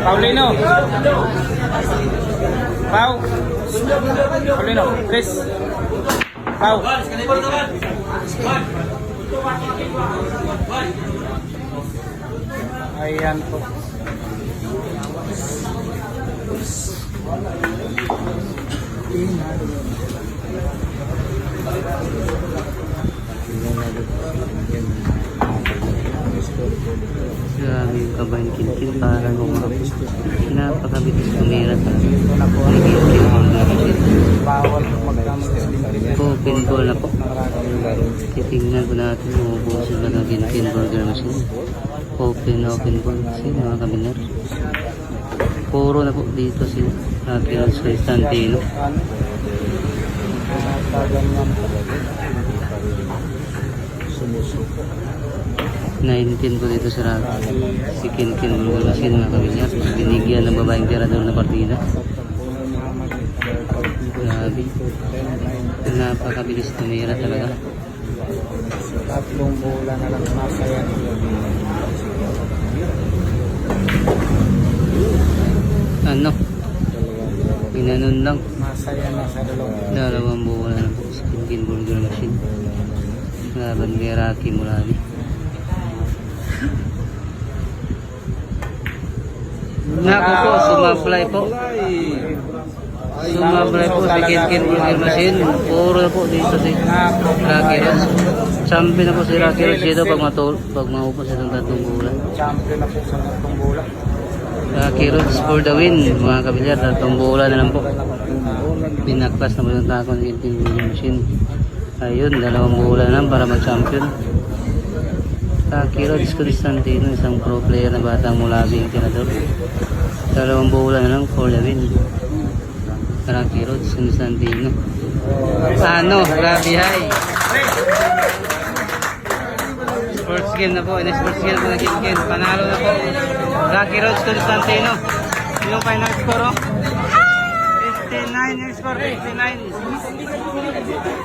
Paulino. Paulino. Chris. Pau. Ayan po. Grabe yung kabayan kinkin para nung napakabitis kumira sa Bawal magkamag. open ball na po. Titingnan ko natin kung ubusin ba ng kinkin burger machine. Open ball kasi mga kabiner. Puro na po dito si Raquel Constantino. Sumusuko. 19 po dito si Raquel. Si Kinkin burger machine mga kabiner. Binigyan ng babaeng tirador na partida. Grabe. Napakabilis tumira talaga. Tatlong bola na lang masaya. Ano? Pinanon lang. Masaya na sa Dalawang bola na po si Kinkin burger machine. Laban kay Rocky Mulani. Naku po, sumafly po. Sumafly po si Kinkin burger machine. Puro na po dito si Rocky Rods. Champion na po si Rocky Rods dito pag maupos itong tatlong bola. Champion na po sa tatlong bola. Rocky Rods for the win. Mga kabilyar, tatlong bola na lang po. Pinaklas na po yung tako ng Kinkin burger machine. Ayun, dalawang bola na para mag-champion. Rocky Rods Constantino, isang pro player na batang Mulabi yung tinador. Dalawang bola na lang for the win. Rocky Rods Constantino. Ano, grabe hay. Sports game na po. Sports game po na Kinkin. Panalo na po. Rocky Rods Constantino. Yung final score, oh. 59 yung score, 59.